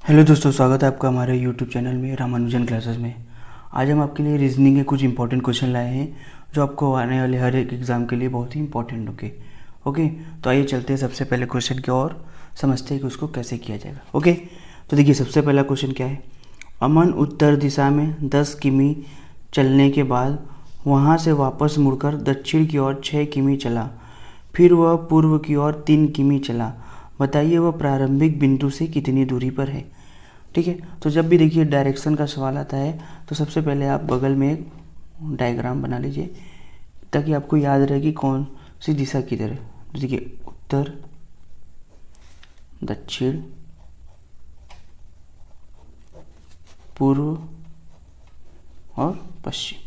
Hello दोस्तों, स्वागत है आपका हमारे यूट्यूब चैनल में रामानुजन क्लासेस में। आज हम आपके लिए रीजनिंग के कुछ इंपॉर्टेंट क्वेश्चन लाए हैं जो आपको आने वाले हर एक एग्ज़ाम के लिए बहुत ही इंपॉर्टेंट होंगे। ओके, तो आइए चलते हैं सबसे पहले क्वेश्चन की ओर, समझते हैं कि उसको कैसे किया जाएगा। ओके, तो देखिए सबसे पहला क्वेश्चन क्या है। अमन उत्तर दिशा में 10 किमी चलने के बाद वहाँ से वापस मुड़कर दक्षिण की ओर 6 किमी चला, फिर वह पूर्व की ओर 3 किमी चला। बताइए वह प्रारंभिक बिंदु से कितनी दूरी पर है। ठीक है, तो जब भी देखिए डायरेक्शन का सवाल आता है तो सबसे पहले आप बगल में एक डायग्राम बना लीजिए ताकि आपको याद रहे कि कौन सी दिशा किधर है। देखिए उत्तर, दक्षिण, पूर्व और पश्चिम।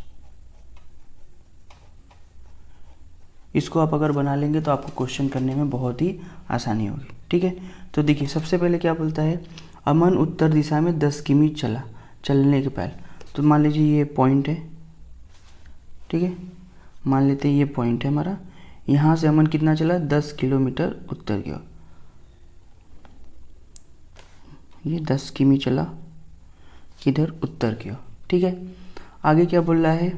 इसको आप अगर बना लेंगे तो आपको क्वेश्चन करने में बहुत ही आसानी होगी। ठीक है, तो देखिए सबसे पहले क्या बोलता है, अमन उत्तर दिशा में 10 किमी चला, चलने के पहले। तो मान लीजिए ये पॉइंट है। ठीक है, मान लेते हैं ये पॉइंट है हमारा। यहाँ से अमन कितना चला, 10 किलोमीटर उत्तर की ओर। ये 10 किमी चला किधर, उत्तर की ओर। ठीक है, आगे क्या बोल रहा है,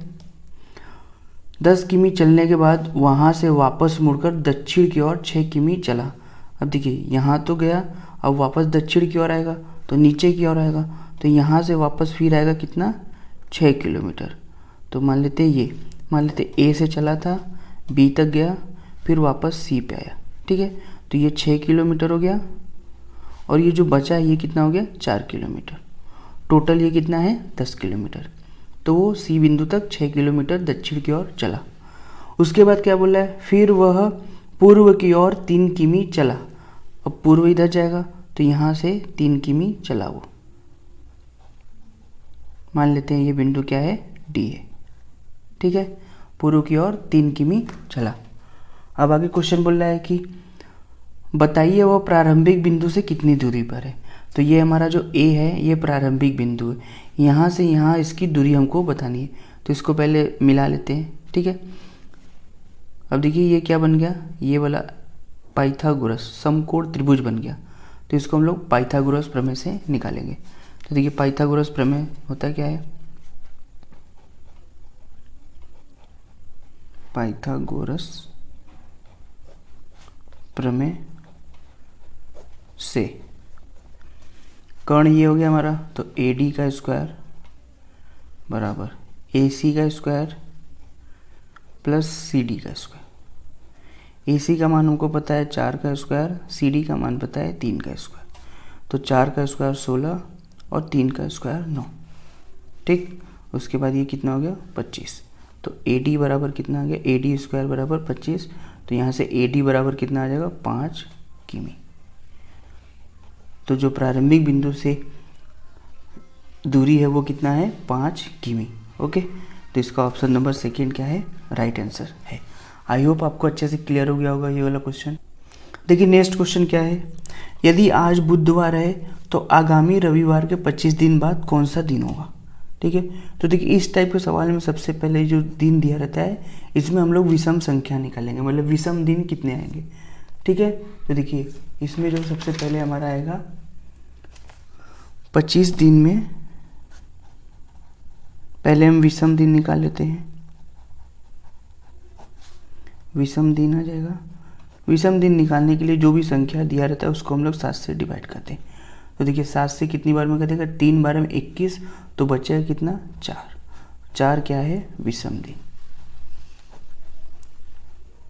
10 किमी चलने के बाद वहाँ से वापस मुड़कर दक्षिण की ओर 6 किमी चला। अब देखिए यहाँ तो गया, अब वापस दक्षिण की ओर आएगा तो नीचे की ओर आएगा, तो यहाँ से वापस फिर आएगा कितना, 6 किलोमीटर। तो मान लेते ए से चला था, बी तक गया, फिर वापस सी पे आया। ठीक है, तो ये 6 किलोमीटर हो गया और ये जो बचा है ये कितना हो गया, 4 किलोमीटर। टोटल ये कितना है, 10 किलोमीटर। तो वो सी बिंदु तक 6 किलोमीटर दक्षिण की ओर चला। उसके बाद क्या बोला है, फिर वह पूर्व की ओर 3 किमी चला। अब पूर्व इधर जाएगा तो यहाँ से 3 किमी चला वो। मान लेते हैं ये बिंदु क्या है, डी है। ठीक है, पूर्व की ओर 3 किमी चला। अब आगे क्वेश्चन बोल रहा है कि बताइए वह प्रारंभिक बिंदु से कितनी दूरी पर है। तो ये हमारा जो ए है ये प्रारंभिक बिंदु है, यहाँ से यहाँ इसकी दूरी हमको बतानी है। तो इसको पहले मिला लेते हैं। ठीक है, अब देखिए ये क्या बन गया, ये वाला पाइथागोरस समकोण त्रिभुज बन गया। तो इसको हम लोग पाइथागोरस प्रमेय से निकालेंगे। तो देखिए पाइथागोरस प्रमेय होता क्या है, पाइथागोरस प्रमेय से कर्ण ये हो गया हमारा, तो AD का स्क्वायर बराबर AC का स्क्वायर प्लस CD का स्क्वायर। AC का मान हमको पता है 4 का स्क्वायर, CD का मान पता है 3 का स्क्वायर। तो 4 का स्क्वायर 16 और 3 का स्क्वायर 9। ठीक, उसके बाद ये कितना हो गया, 25। तो AD बराबर कितना आ गया, AD स्क्वायर बराबर 25। तो यहाँ से AD बराबर कितना आ जाएगा, 5 किमी। तो जो प्रारंभिक बिंदु से दूरी है वो कितना है, 5 किमी। ओके, तो इसका ऑप्शन नंबर सेकेंड क्या है, राइट आंसर है। आई होप आपको अच्छे से क्लियर हो गया होगा ये वाला क्वेश्चन। देखिए नेक्स्ट क्वेश्चन क्या है, यदि आज बुधवार है तो आगामी रविवार के 25 दिन बाद कौन सा दिन होगा। ठीक है, तो देखिए इस टाइप के सवाल में सबसे पहले जो दिन दिया रहता है इसमें हम लोग विषम संख्या निकालेंगे, मतलब विषम दिन कितने आएंगे। ठीक है, तो देखिए इसमें जो सबसे पहले हमारा आएगा 25 दिन में, पहले हम विषम दिन निकाल लेते हैं। विषम दिन आ जाएगा। विषम दिन निकालने के लिए जो भी संख्या दिया रहता है उसको हम लोग 7 से डिवाइड करते हैं। तो देखिए 7 से कितनी बार में कटेगा, 3 बार में 21, तो बचेगा कितना, 4। 4 क्या है, विषम दिन।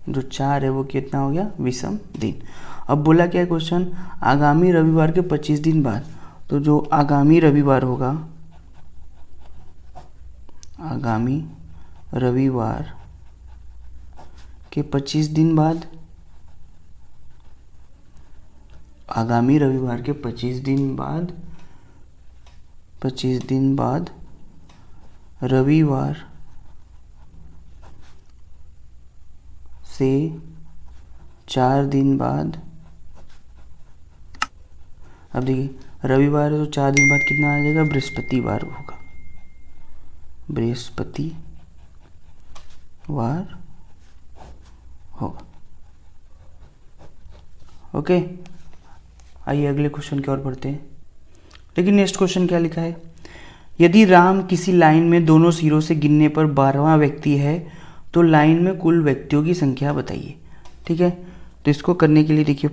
जो 4 है वो कितना हो गया, विषम दिन। अब बोला क्या क्वेश्चन, आगामी रविवार के 25 दिन बाद। तो जो आगामी रविवार होगा, आगामी रविवार के 25 दिन बाद, आगामी रविवार के 25 दिन बाद, 25 दिन बाद रविवार से 4 दिन बाद। अब देखिए रविवार है तो 4 दिन बाद कितना आ जाएगा, बृहस्पतिवार होगा, बृहस्पतिवार होगा। ओके, आइए अगले क्वेश्चन की ओर बढ़ते हैं। देखिए नेक्स्ट क्वेश्चन क्या लिखा है, यदि राम किसी लाइन में दोनों सिरों से गिनने पर 12वां व्यक्ति है तो लाइन में कुल व्यक्तियों की संख्या बताइए। ठीक है, तो इसको करने के लिए देखिए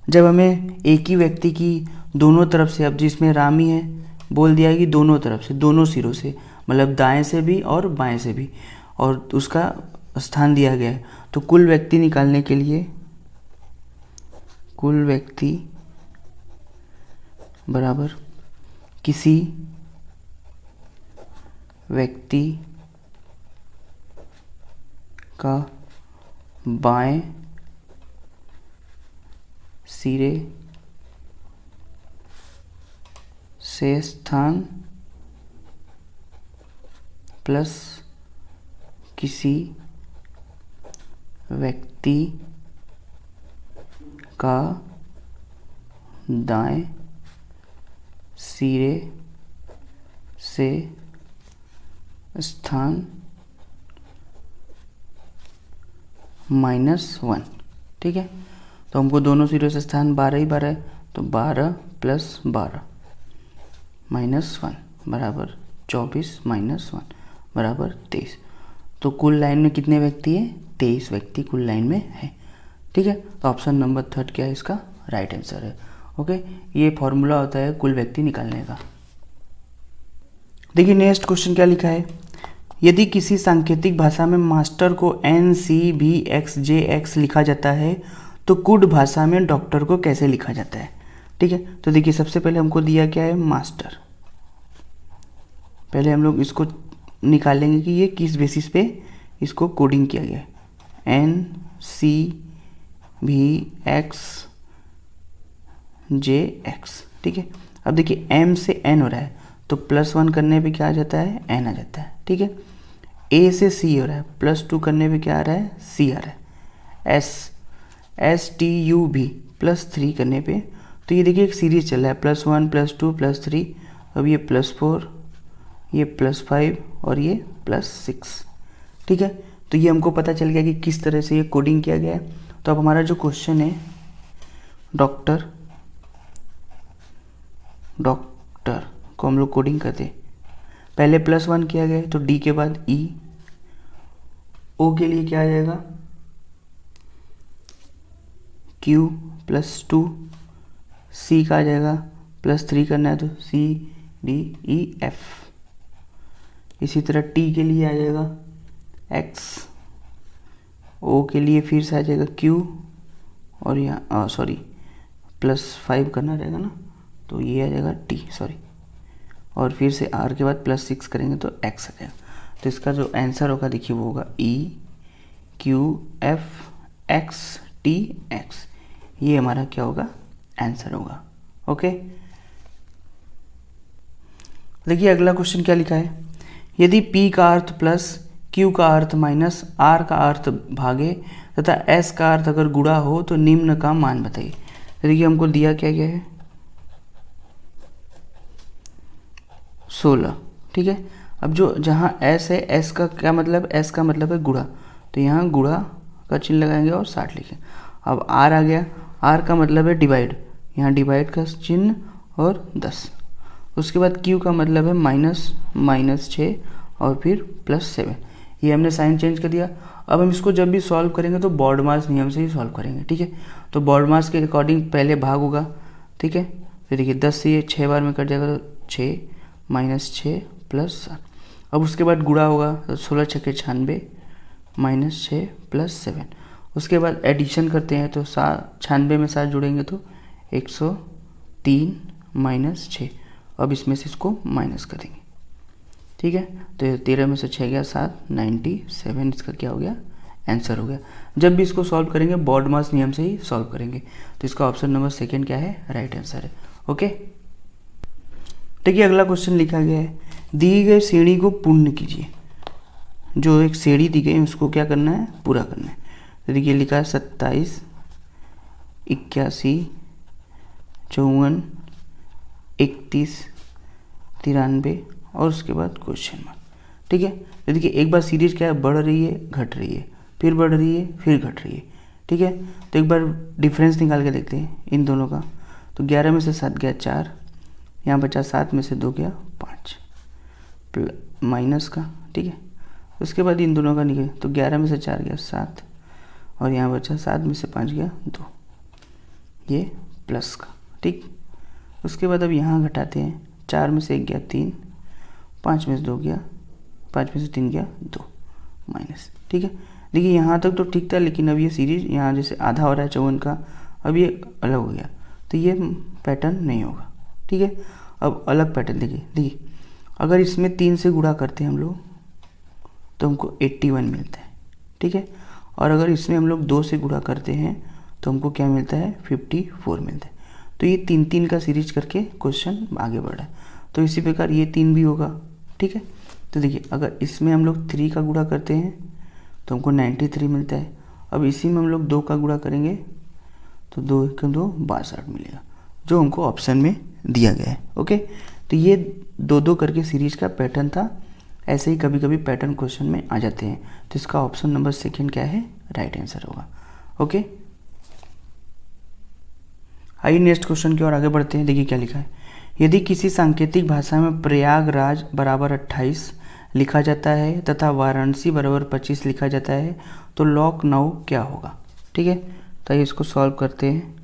जब हमें एक ही व्यक्ति की दोनों तरफ से, अब जिसमें राम ही है, बोल दिया कि दोनों तरफ से, दोनों सिरों से, मतलब दाएं से भी और बाएं से भी, और उसका स्थान दिया गया है, तो कुल व्यक्ति निकालने के लिए कुल व्यक्ति बराबर किसी व्यक्ति का बाएं सिरे से स्थान प्लस किसी व्यक्ति का दाएं सिरे से स्थान -1। ठीक है, तो हमको दोनों सिरों से स्थान 12 ही 12 है, तो 12 + 12 -1 बराबर 24 -1 बराबर 23। तो कुल लाइन में कितने व्यक्ति हैं? 23 व्यक्ति कुल लाइन में है। ठीक है, तो ऑप्शन नंबर 3 क्या है इसका राइट आंसर है। ओके, ये फॉर्मूला होता है कुल व्यक्ति निकालने का। देखिए नेक्स्ट क्वेश्चन क्या लिखा है, यदि किसी सांकेतिक भाषा में मास्टर को NCBXJX लिखा जाता है तो कुड भाषा में डॉक्टर को कैसे लिखा जाता है। ठीक है, तो देखिए सबसे पहले हमको दिया क्या है मास्टर, पहले हम लोग इसको निकालेंगे कि ये किस बेसिस पे इसको कोडिंग किया गया है, NCBXJX। ठीक है, अब देखिए M से N हो रहा है तो +1 करने पे क्या आ जाता है N आ जाता है। ठीक है, A से C हो रहा है, +2 करने पे क्या आ रहा है C आ रहा है, STUB +3 करने पे, तो ये देखिए एक सीरीज चल रहा है +1 +2 +3, अब ये +4 ये +5 और ये +6। ठीक है, तो ये हमको पता चल गया कि किस तरह से ये कोडिंग किया गया है। तो अब हमारा जो क्वेश्चन है डॉक्टर को हम लोग कोडिंग करते हैं, पहले +1 किया गया है तो D के बाद E, O के लिए क्या आ जाएगा Q +2, C का आ जाएगा +3 करना है तो CDEF, इसी तरह T के लिए आ जाएगा X, O के लिए फिर से आ जाएगा Q, और यहाँ +5 करना रहेगा ना, तो ये आ जाएगा T, और फिर से R के बाद +6 करेंगे तो X आ जाएगा। तो इसका जो आंसर होगा देखिए वो होगा EQFXTX, ये हमारा क्या होगा आंसर होगा। ओके, देखिए अगला क्वेश्चन क्या लिखा है, यदि P का अर्थ प्लस Q का अर्थ माइनस R का अर्थ भागे तथा S का अर्थ अगर गुणा हो तो निम्न का मान बताइए। तो देखिए हमको दिया क्या गया है 16। ठीक है, अब जो जहाँ S है, S का क्या मतलब, S का मतलब है गुणा, तो यहाँ गुणा का चिन्ह लगाएंगे और 60 लिखेंगे। अब R आ गया, R का मतलब है डिवाइड, यहाँ डिवाइड का चिन्ह और 10। उसके बाद Q का मतलब है -6 और फिर +7, ये हमने साइन चेंज कर दिया। अब हम इसको जब भी सॉल्व करेंगे तो बॉड मास नियम से ही सॉल्व करेंगे। ठीक है, तो बॉड मास के अकॉर्डिंग पहले भाग होगा। ठीक है, तो देखिए 10 से ये 6 बार में कट जाएगा तो 6 -6 +7, अब उसके बाद गुणा होगा तो 16 × 6 = 96 -6 +7, उसके बाद एडिशन करते हैं तो 96 में 7 जुड़ेंगे तो 103 -6, अब इसमें से इसको माइनस करेंगे। ठीक है, तो 13 में से 6 गया 7, 97 इसका क्या हो गया आंसर हो गया। जब भी इसको सॉल्व करेंगे बॉड मास नियम से ही सॉल्व करेंगे, तो इसका ऑप्शन नंबर 2 क्या है राइट आंसर है। ओके, देखिए अगला क्वेश्चन लिखा गया है, दी गई श्रेणी को पूर्ण कीजिए। जो एक श्रेणी दी गई उसको क्या करना है पूरा करना है। तो देखिए लिखा है 27 81 54 31 93 और उसके बाद क्वेश्चन मार्क। ठीक है, तो देखिए एक बार सीरीज क्या है बढ़ रही है घट रही है, फिर बढ़ रही है फिर घट रही है। ठीक है, तो एक बार डिफरेंस निकाल के देखते हैं इन दोनों का। तो 11 में से 7 गया 4, यहाँ बचा 7 में से 2 गया 5 माइनस का, ठीक है। उसके बाद इन दोनों का निकले तो 11 में से 4 गया 7 और यहाँ बचा 7 में से 5 गया 2, ये प्लस का, ठीक। उसके बाद अब यहाँ घटाते हैं, 4 में से 1 गया 3, 5 में से 2 गया, 5 में से 3 गया 2 माइनस, ठीक है। देखिए यहाँ तक तो ठीक था, लेकिन अब ये सीरीज यहाँ जैसे आधा हो रहा है 54 का, अब ये अलग हो गया तो ये पैटर्न नहीं होगा, ठीक है। अब अलग पैटर्न देखिए अगर इसमें 3 से गुणा करते हैं हम लोग तो हमको 81 मिलता है, ठीक है। और अगर इसमें हम लोग 2 से गुणा करते हैं तो हमको क्या मिलता है 54 मिलता है। तो ये 3 का सीरीज करके क्वेश्चन आगे बढ़ा है। तो इसी प्रकार ये 3 भी होगा, ठीक है। तो देखिए अगर इसमें हम लोग 3 का गुणा करते हैं तो हमको 93 मिलता है। अब इसी में हम लोग 2 का गुणा करेंगे तो 2 का 2 62 मिलेगा, जो हमको ऑप्शन में दिया गया है, ओके। तो ये 2 करके सीरीज का पैटर्न था। ऐसे ही कभी कभी पैटर्न क्वेश्चन में आ जाते हैं, तो इसका ऑप्शन नंबर 2 क्या है, राइट आंसर होगा, ओके। आइए नेक्स्ट क्वेश्चन की ओर आगे बढ़ते हैं। देखिए क्या लिखा है, यदि किसी सांकेतिक भाषा में प्रयागराज बराबर 28 लिखा जाता है तथा वाराणसी बराबर 25 लिखा जाता है तो लखनऊ क्या होगा, ठीक है। तो आइए इसको सॉल्व करते हैं।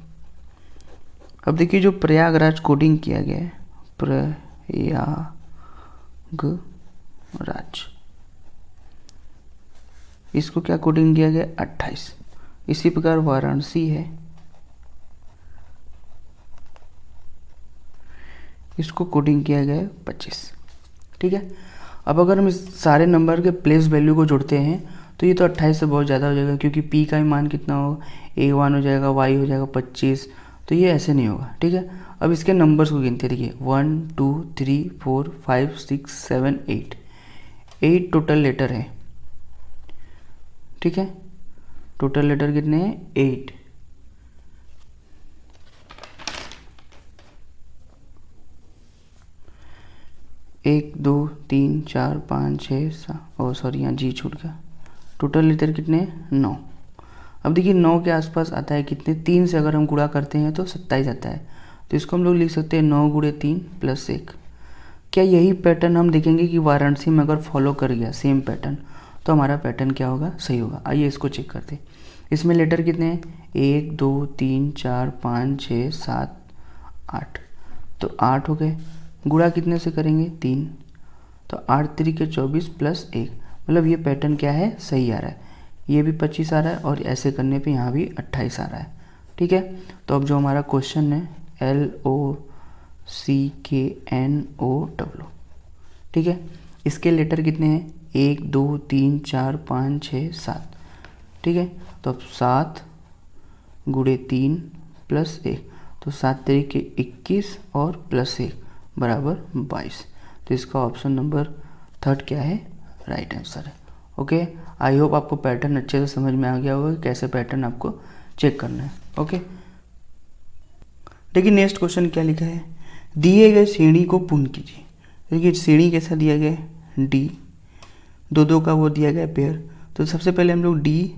अब देखिए जो प्रयागराज कोडिंग किया गया है, प्रयागराज, इसको क्या कोडिंग किया गया 28। इसी प्रकार वाराणसी है, इसको कोडिंग किया गया है 25, ठीक है। अब अगर हम इस सारे नंबर के प्लेस वैल्यू को जोड़ते हैं तो ये तो 28 से बहुत ज़्यादा हो जाएगा, क्योंकि p का भी मान कितना होगा, a1 हो जाएगा, y हो जाएगा 25, तो ये ऐसे नहीं होगा, ठीक है। अब इसके नंबर्स को गिनते, देखिए 1 2 3 4 5 6 7 8 टोटल लेटर है, ठीक है। टोटल लेटर कितने हैं 8। एक 2 3 4 5 6 7, ओ सॉरी यहाँ जी छूट गया। टोटल लेटर कितने 9। अब देखिए 9 के आसपास आता है कितने, 3 से अगर हम गुणा करते हैं तो 27 आता है। तो इसको हम लोग लिख सकते हैं 9 गुणे 3 प्लस 1। क्या यही पैटर्न हम देखेंगे कि वाराणसी में अगर फॉलो कर गया सेम पैटर्न तो हमारा पैटर्न क्या होगा, सही होगा। आइए इसको चेक करते हैं। इसमें लेटर कितने हैं 1 2 3 4 5 6 7 8, तो 8 हो गए। गुणा कितने से करेंगे 3, तो 8 3 के 24 प्लस 1, मतलब ये पैटर्न क्या है, सही आ रहा है। ये भी 25 आ रहा है और ऐसे करने पे यहाँ भी 28 आ रहा है, ठीक है। तो अब जो हमारा क्वेश्चन है LOCKNOW, ठीक है। इसके लेटर कितने हैं 1 2 3 4 5 6 7, ठीक है। तो अब 7 गुणे 3 प्लस 1, तो 7 3 के 21 और प्लस 1 बराबर 22। तो इसका ऑप्शन नंबर 3 क्या है, राइट आंसर है, ओके। आई होप आपको पैटर्न अच्छे से समझ में आ गया होगा कि कैसे पैटर्न आपको चेक करना है, ओके। देखिए नेक्स्ट क्वेश्चन क्या लिखा है, दिए गए श्रेणी को पूर्ण कीजिए। देखिए श्रेणी कैसा दिया गया है, डी, 2 का वो दिया गया पेयर। तो सबसे पहले हम लोग डी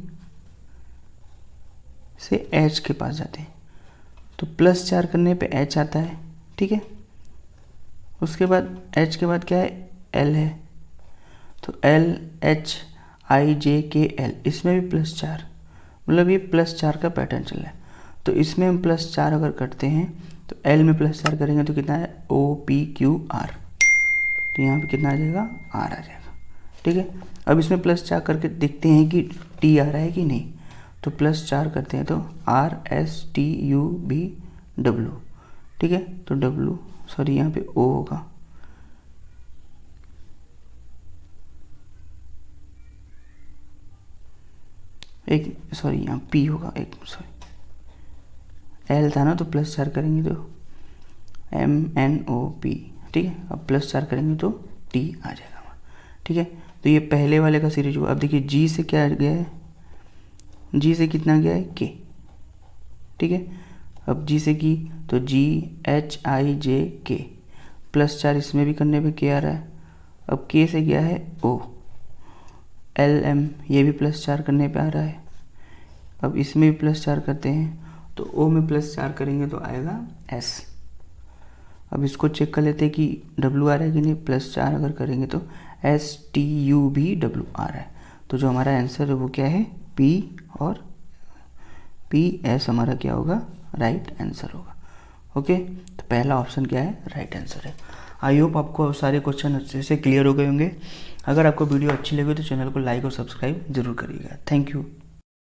से एच के पास जाते हैं, तो +4 करने पे एच आता है, ठीक है। उसके बाद एच के बाद क्या है, एल है, तो LHIJKL, इसमें भी +4, मतलब ये +4 का पैटर्न चल रहा है। तो इसमें हम +4 अगर करते हैं तो L में +4 करेंगे तो कितना है OPQR, तो यहाँ पे कितना आ जाएगा, R आ जाएगा, ठीक है। अब इसमें +4 करके देखते हैं कि T आ रहा है कि नहीं, तो +4 करते हैं तो RSTUBW, ठीक है। तो W, सॉरी यहाँ पे O होगा, एक सॉरी यहाँ P होगा, एक सॉरी L था ना, तो +4 करेंगे तो MNOP, ठीक है। अब +4 करेंगे तो T आ जाएगा, ठीक है। तो ये पहले वाले का सीरीज हुआ। अब देखिए G से क्या गया है, G से कितना गया है K, ठीक है। अब G से की तो GHIJK, +4 इसमें भी करने पे K आ रहा है। अब K से गया है O, LM, ये भी +4 करने पे आ रहा है। अब इसमें भी +4 करते हैं तो ओ में +4 करेंगे तो आएगा S। अब इसको चेक कर लेते हैं कि W आ रहा है कि नहीं। +4 अगर करेंगे तो STU भी W आ रहा है। तो जो हमारा आंसर है वो क्या है, P और PS हमारा क्या होगा, राइट आंसर होगा। ओके, तो पहला ऑप्शन क्या है, राइट आंसर है। आई होप आपको सारे क्वेश्चन अच्छे से क्लियर हो गए होंगे। अगर आपको वीडियो अच्छी लगी तो चैनल को लाइक और सब्सक्राइब जरूर करिएगा। Thank you.